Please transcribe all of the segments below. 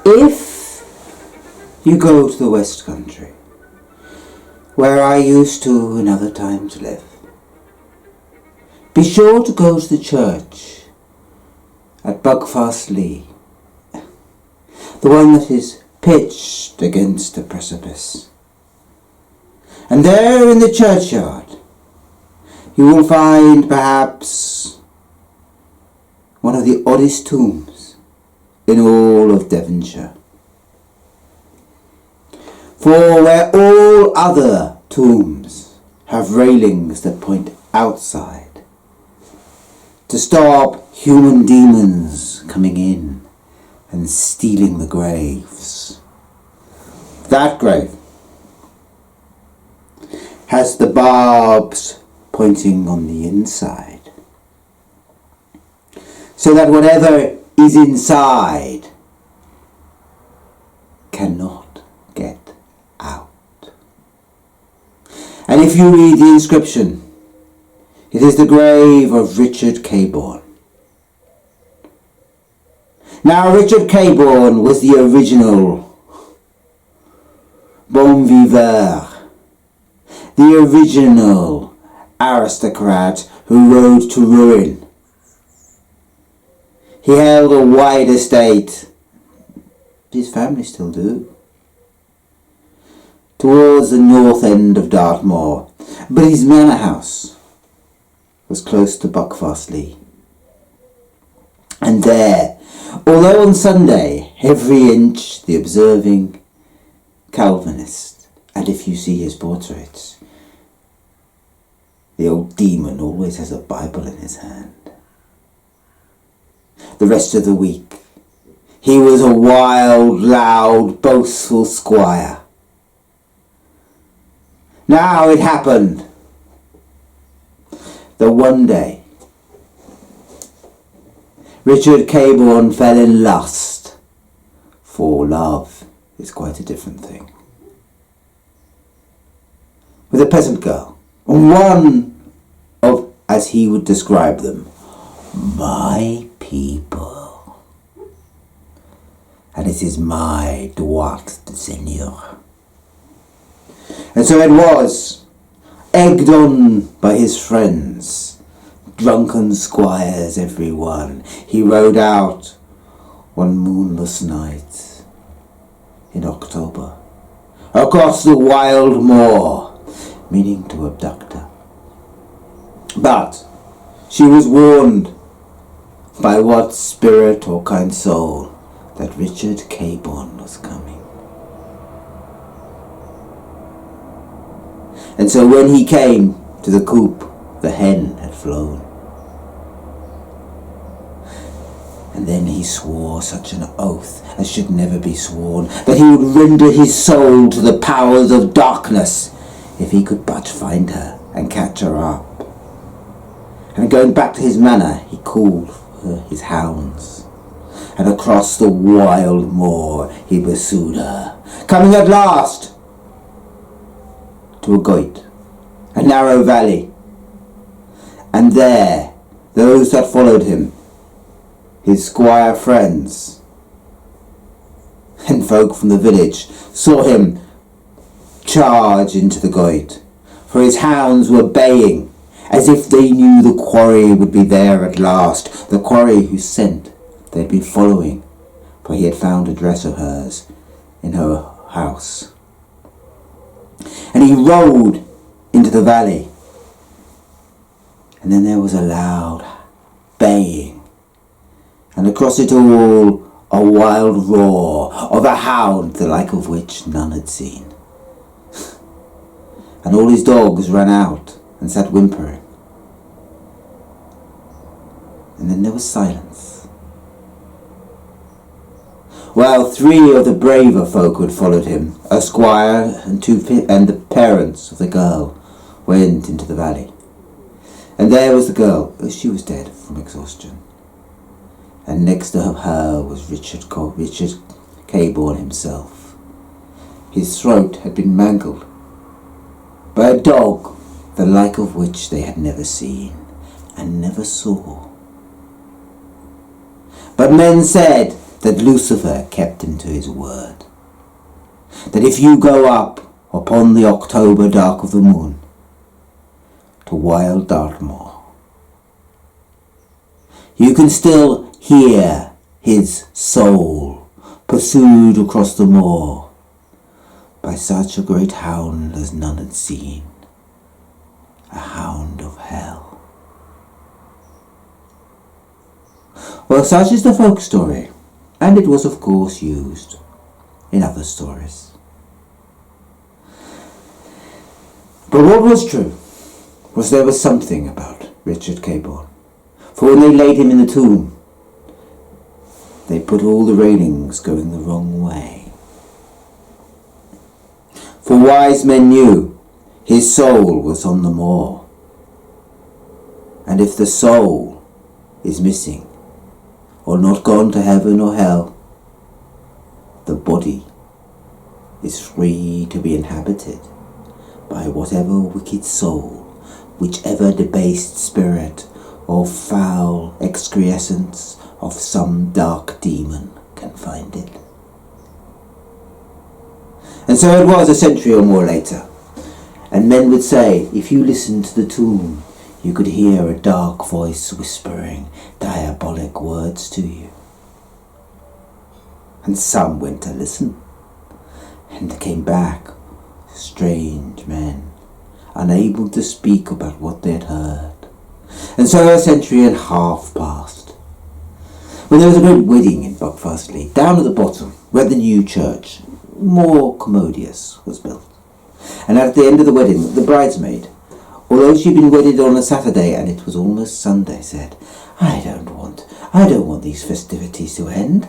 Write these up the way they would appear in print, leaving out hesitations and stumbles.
If you go to the West Country, where I used to in other times live, be sure to go to the church at Buckfastleigh, the one that is pitched against a precipice. And there in the churchyard you will find perhaps one of the oddest tombs in all of Devonshire. For where all other tombs have railings that point outside to stop human demons coming in and stealing the graves, that grave has the barbs pointing on the inside, so that whatever is inside cannot get out. And if you read the inscription, it is the grave of Richard Caborne. Now, Richard Caborne was the original bon viveur, the original aristocrat who rode to ruin. He held a wide estate, his family still do, towards the north end of Dartmoor, but his manor house was close to Buckfastleigh. And there, although on Sunday every inch the observing Calvinist, and if you see his portraits, the old demon always has a Bible in his hand. The rest of the week he was a wild, loud, boastful squire. Now it happened that one day Richard Caborne fell in lust, for love is quite a different thing, with a peasant girl, one of, as he would describe them, my people. And it is my droit de seigneur. And so it was, egged on by his friends, drunken squires every one, he rode out one moonless night in October across the wild moor, meaning to abduct her. But she was warned by what spirit or kind soul that Richard Caborne was coming. And so when he came to the coop, the hen had flown. And then he swore such an oath as should never be sworn, that he would render his soul to the powers of darkness if he could but find her and catch her up. And going back to his manor, he called for his hounds, and across the wild moor he pursued her, coming at last to a goit, a narrow valley, and there those that followed him, his squire friends and folk from the village, saw him charge into the goit, for his hounds were baying as if they knew the quarry would be there at last, the quarry whose scent they had been following, for he had found a dress of hers in her house. And he rode into the valley, and then there was a loud baying, and across it all a wild roar of a hound the like of which none had seen. And all his dogs ran out and sat whimpering. And then there was silence, while three of the braver folk who had followed him, a squire and the parents of the girl, went into the valley. And there was the girl, she was dead from exhaustion. And next to her was Richard Caborne himself. His throat had been mangled by a dog, the like of which they had never seen and never saw. But men said that Lucifer kept him to his word. That if you go up upon the October dark of the moon to wild Dartmoor, you can still hear his soul pursued across the moor by such a great hound as none had seen, a hound of hell. Well, such is the folk story, and it was of course used in other stories. But what was true was there was something about Richard Caborne, for when they laid him in the tomb, they put all the railings going the wrong way. For wise men knew his soul was on the moor, and if the soul is missing, or not gone to heaven or hell, the body is free to be inhabited by whatever wicked soul, whichever debased spirit or foul excrescence of some dark demon can find it. And so it was a century or more later, and men would say, if you listened to the tomb, you could hear a dark voice whispering diabolic words to you. And some went to listen, and came back, strange men, unable to speak about what they had heard. And so a century and a half passed, when there was a great wedding in Buckfastleigh, down at the bottom, where the new church, more commodious, was built. And at the end of the wedding, the bridesmaid, although she'd been wedded on a Saturday and it was almost Sunday, said, I don't want these festivities to end.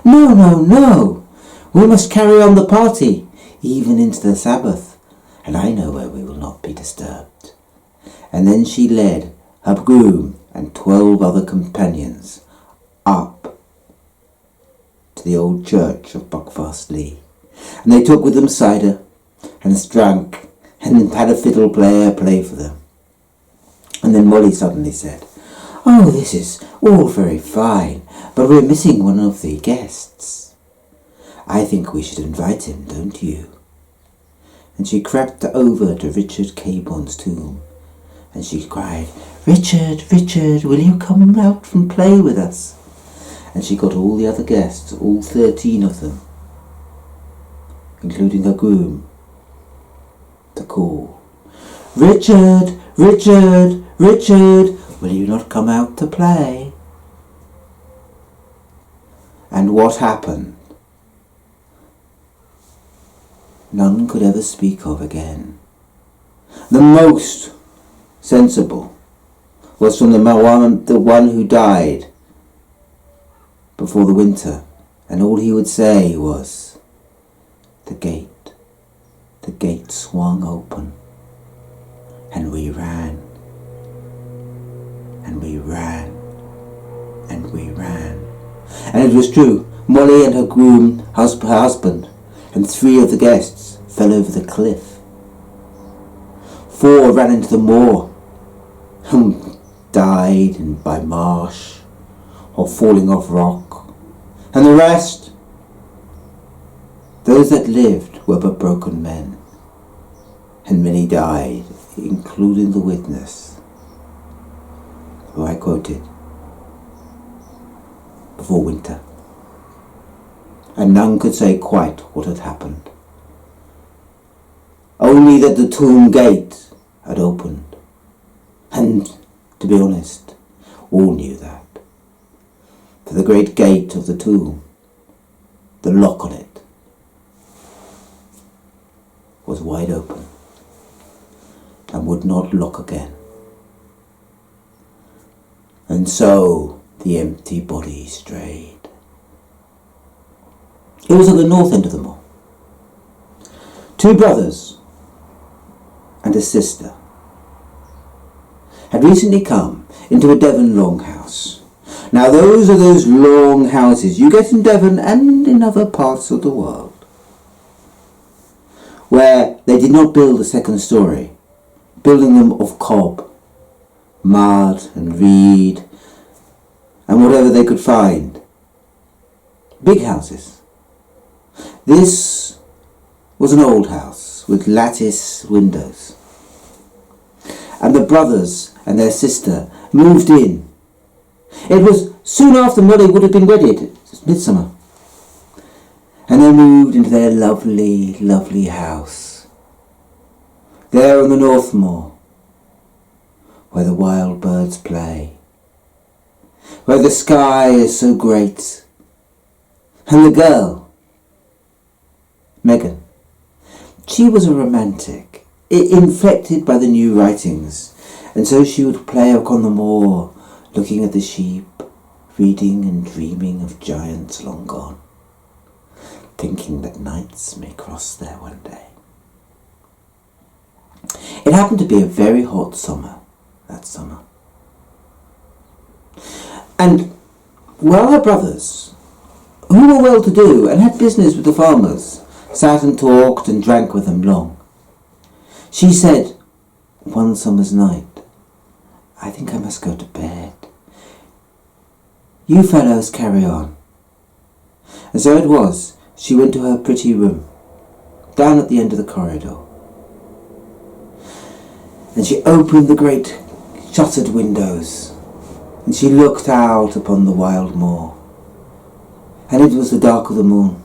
No, we must carry on the party, even into the Sabbath, and I know where we will not be disturbed. And then she led her groom and 12 other companions up to the old church of Buckfastleigh, and they took with them cider and drank and had a fiddle player play for them. And then Molly suddenly said, oh, this is all very fine, but we're missing one of the guests. I think we should invite him, don't you? And she crept over to Richard Caborne's tomb, and she cried, Richard, will you come out and play with us? And she got all the other guests, all 13 of them, including her groom, to call, Richard, will you not come out to play? And what happened? None could ever speak of again. The most sensible was from the one who died before the winter, and all he would say was, the gate swung open, and we ran, and we ran, and we ran. And it was true, Molly and her groom, her husband, and 3 of the guests fell over the cliff. 4 ran into the moor, and died by marsh, or falling off rock, and the rest, those that lived, were but broken men, and many died, including the witness, who I quoted, before winter, and none could say quite what had happened, only that the tomb gate had opened, and, to be honest, all knew that, for the great gate of the tomb, the lock on it, was wide open, and would not lock again. And so the empty body strayed. It was at the north end of the moor. 2 brothers and a sister had recently come into a Devon longhouse. Now those are those long houses you get in Devon and in other parts of the world, where they did not build a second story, building them of cob, mud and reed, and whatever they could find. big houses. This was an old house with lattice windows. And the brothers and their sister moved in. It was soon after Molly would have been wedded. It was midsummer. And they moved into their lovely, lovely house. There on the North Moor, where the wild birds play, where the sky is so great. And the girl, Megan, she was a romantic, infected by the new writings, and so she would play upon the moor, looking at the sheep, reading and dreaming of giants long gone, thinking that knights may cross there one day. It happened to be a very hot summer, that summer. And while her brothers, who were well-to-do and had business with the farmers, sat and talked and drank with them long, she said, one summer's night, I think I must go to bed. You fellows carry on. And so it was, she went to her pretty room, down at the end of the corridor. And she opened the great shuttered windows, and she looked out upon the wild moor. And it was the dark of the moon,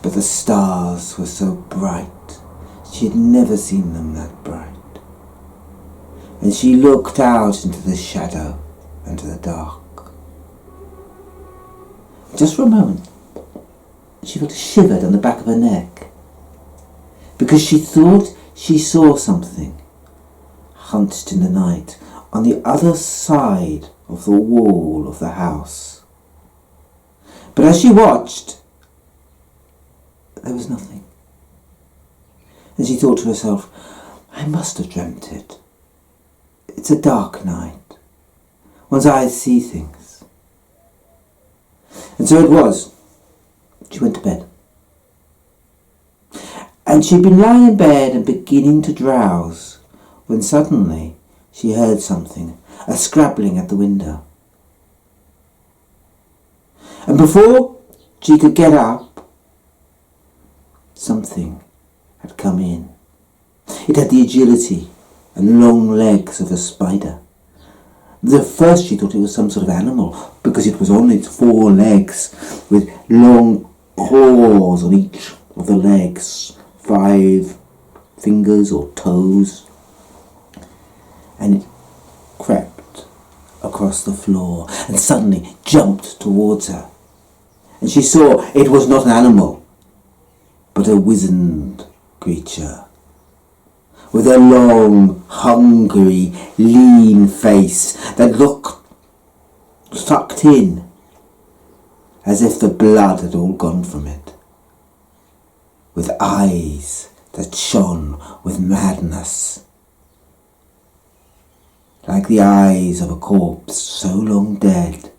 but the stars were so bright, she had never seen them that bright. And she looked out into the shadow and to the dark. Just for a moment, she felt shivered on the back of her neck, because she thought she saw something hunched in the night on the other side of the wall of the house. But as she watched, there was nothing. And she thought to herself, I must have dreamt it. It's a dark night. One's eyes see things. And so it was. She went to bed. And she'd been lying in bed and beginning to drowse when suddenly she heard something, a scrabbling at the window. And before she could get up, something had come in. It had the agility and long legs of a spider. At first she thought it was some sort of animal, because it was on its 4 legs, with long claws on each of the legs, 5 fingers or toes. And it crept across the floor and suddenly jumped towards her. And she saw it was not an animal, but a wizened creature, with a long, hungry, lean face that looked sucked in, as if the blood had all gone from it, with eyes that shone with madness, like the eyes of a corpse so long dead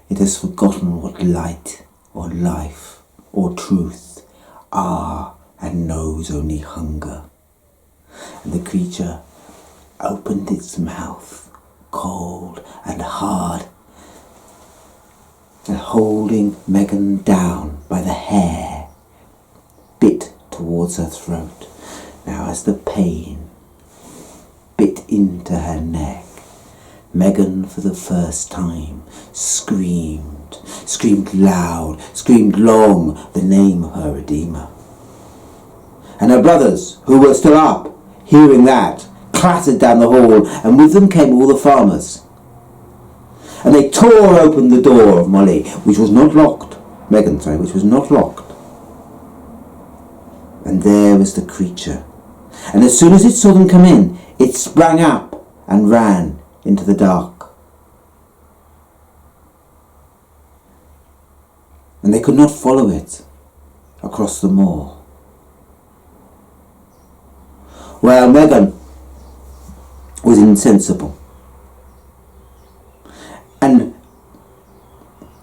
it has forgotten what light or life or truth are, and knows only hunger. And the creature opened its mouth, cold and hard, and holding Megan down by the hair, bit towards her throat. Now as the pain bit into her neck, Megan for the first time screamed loud, screamed long the name of her Redeemer. And her brothers, who were still up, hearing that, clattered down the hall, and with them came all the farmers. And they tore open the door of Megan, which was not locked. And there was the creature. And as soon as it saw them come in, it sprang up and ran into the dark. And they could not follow it across the moor. Well, Megan was insensible. And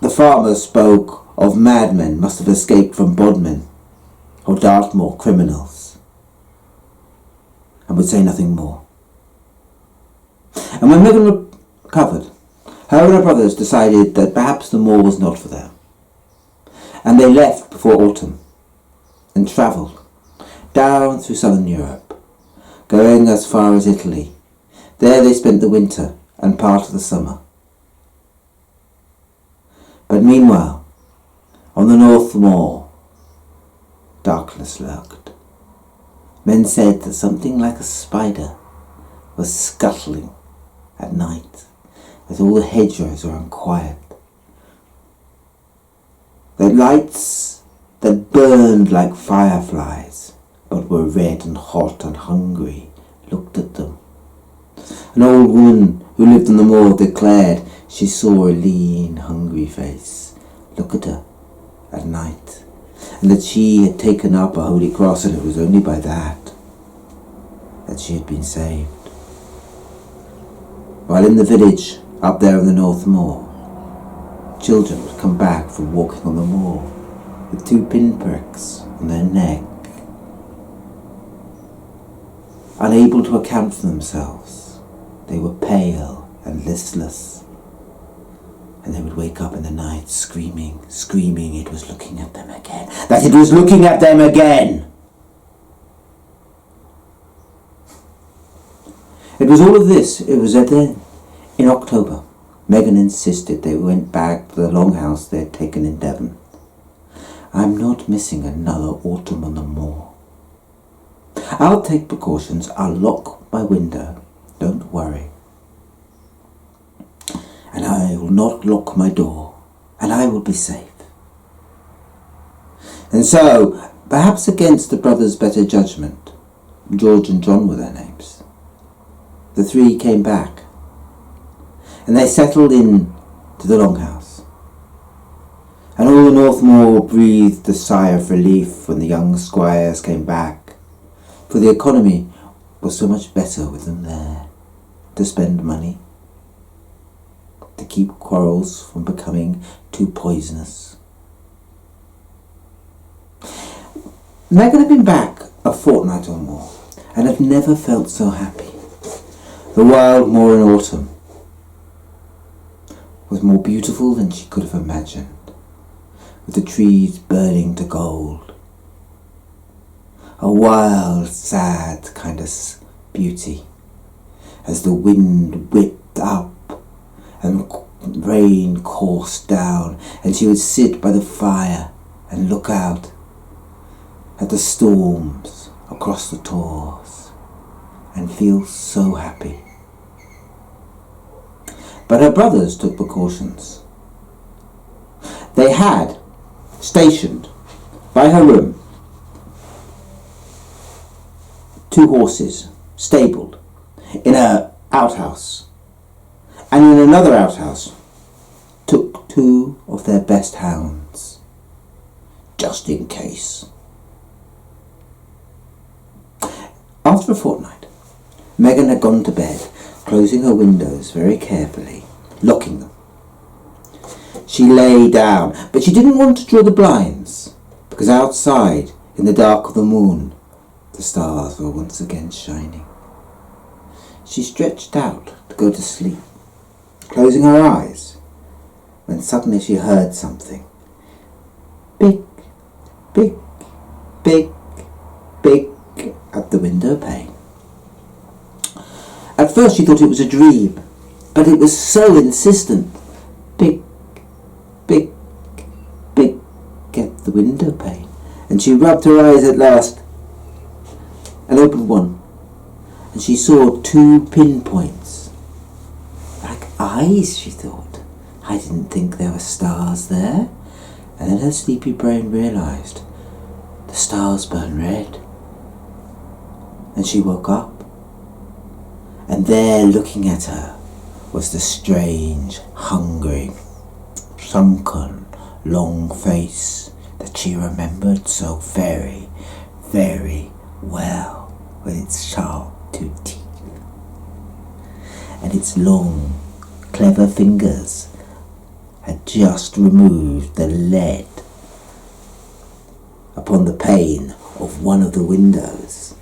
the farmers spoke of madmen must have escaped from Bodmin or Dartmoor criminals, and would say nothing more. And when Megan recovered, Her and her brothers decided that perhaps the moor was not for them, and they left before autumn and travelled down through southern Europe, going as far as Italy. There they spent the winter and part of the summer. But meanwhile, on the North Moor, darkness lurked. Men said that something like a spider was scuttling at night, as all the hedgerows were unquiet. The lights that burned like fireflies, but were red and hot and hungry, looked at them. An old woman who lived on the moor declared she saw a lean, hungry face look at her at night, and that she had taken up a holy cross, and it was only by that she had been saved. While in the village up there on the North Moor, children would come back from walking on the moor with 2 pinpricks on their neck, unable to account for themselves. They were pale and listless, and they would wake up in the night screaming it was looking at them again, that it was looking at them again. It was all of this. It was then, in October, Megan insisted they went back to the longhouse they had taken in Devon. I'm not missing another autumn on the moor. I'll take precautions. I'll lock my window. Don't worry. And I will not lock my door, and I will be safe. And so, perhaps against the brothers' better judgment, George and John were their names, the 3 came back, and they settled in to the longhouse. And all the North Moor breathed a sigh of relief when the young squires came back, for the economy was so much better with them there, to spend money, to keep quarrels from becoming too poisonous. Megan had been back a fortnight or more, and had never felt so happy. The wild moor in autumn was more beautiful than she could have imagined, with the trees burning to gold. A wild, sad kind of beauty, as the wind whipped up and rain coursed down, and she would sit by the fire and look out at the storms across the tors and feel so happy. But her brothers took precautions. They had stationed by her room 2 horses, stabled in her outhouse, and in another outhouse took 2 of their best hounds, just in case. After a fortnight, Megan had gone to bed, closing her windows very carefully, locking them. She lay down, but she didn't want to draw the blinds, because outside, in the dark of the moon, the stars were once again shining. She stretched out to go to sleep, closing her eyes, when suddenly she heard something. Pick, pick, pick, pick at the window pane. At first she thought it was a dream, but it was so insistent. Pick, pick, pick at the window pane. And she rubbed her eyes at last and opened one, and she saw 2 pinpoints. Like eyes, she thought. I didn't think there were stars there. And then her sleepy brain realised the stars burn red. And she woke up, and there looking at her was the strange, hungry, sunken, long face that she remembered so very, very well, with its sharp 2 teeth and its long, clever fingers had just removed the lead upon the pane of one of the windows,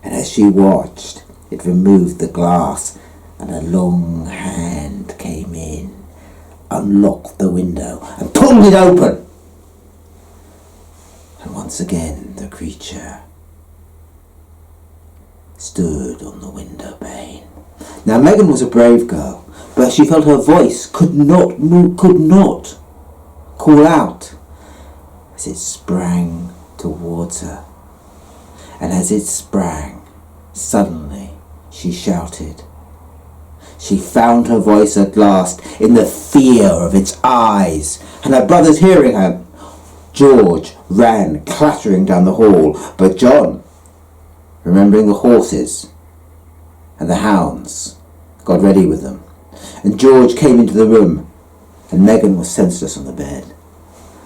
and as she watched, it removed the glass, and a long hand came in unlocked the window and pulled it open. And once again the creature stood on the window pane. Now Megan was a brave girl, but she felt her voice could not call out as it sprang towards her. And as it sprang, suddenly she shouted. She found her voice at last in the fear of its eyes, and her brothers hearing her, George ran clattering down the hall, but John, remembering the horses and the hounds, got ready with them, and George came into the room, and Megan was senseless on the bed,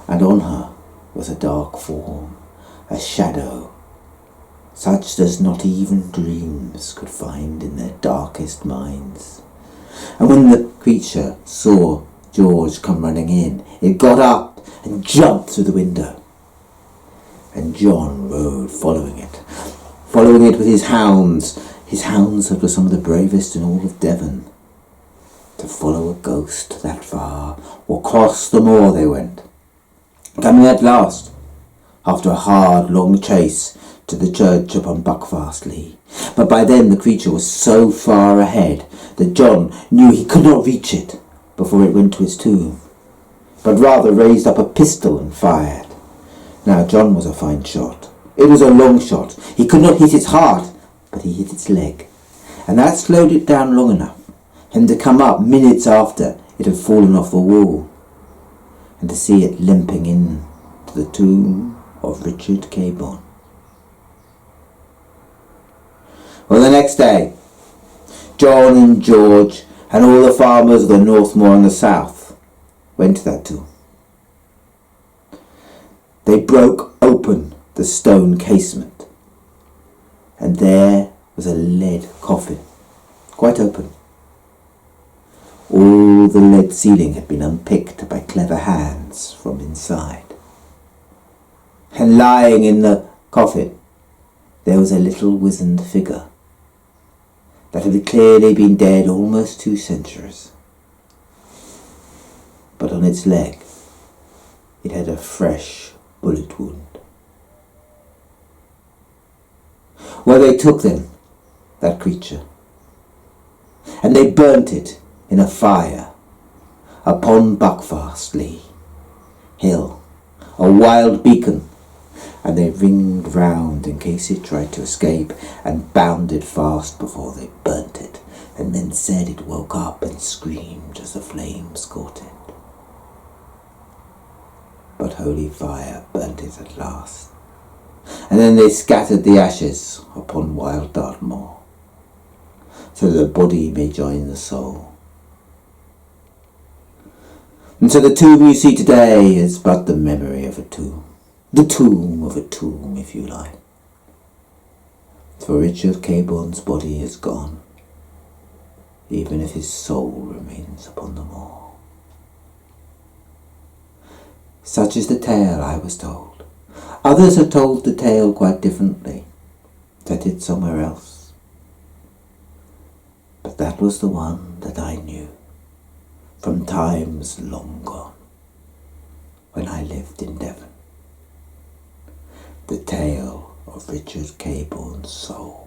and on her was a dark form, a shadow, such as not even dreams could find in their darkest minds. And when the creature saw George come running in, it got up and jumped through the window. And John rode following it with his hounds that were some of the bravest in all of Devon. To follow a ghost that far, or cross the moor they went, coming at last, after a hard, long chase, to the church upon Buckfast Lee. But by then the creature was so far ahead that John knew he could not reach it before it went to its tomb, but rather raised up a pistol and fired. Now John was a fine shot. It was a long shot. He could not hit its heart, but he hit its leg, and that slowed it down long enough for him to come up minutes after it had fallen off the wall, and to see it limping in to the tomb of Richard Caborne. Well, the next day, John and George and all the farmers of the North Moor and the South went to that tomb. They broke open the stone casement, and there was a lead coffin, quite open. All the lead ceiling had been unpicked by clever hands from inside. And lying in the coffin, there was a little wizened figure that had clearly been dead almost 2 centuries. But on its leg, it had a fresh bullet wound. Well, they took then that creature, and they burnt it in a fire upon Buckfast Lee hill, a wild beacon, and they ringed round in case it tried to escape, and bound it fast before they burnt it, and then said it woke up and screamed as the flames caught it. But holy fire burnt it at last, and then they scattered the ashes upon wild Dartmoor, so that the body may join the soul. And so the tomb you see today is but the memory of a tomb. The tomb of a tomb, if you like. For Richard Caborne's body is gone, even if his soul remains upon the moor. Such is the tale I was told. Others have told the tale quite differently, set it somewhere else. But that was the one that I knew, from times long gone, when I lived in Devon. The tale of Richard Caborne's soul.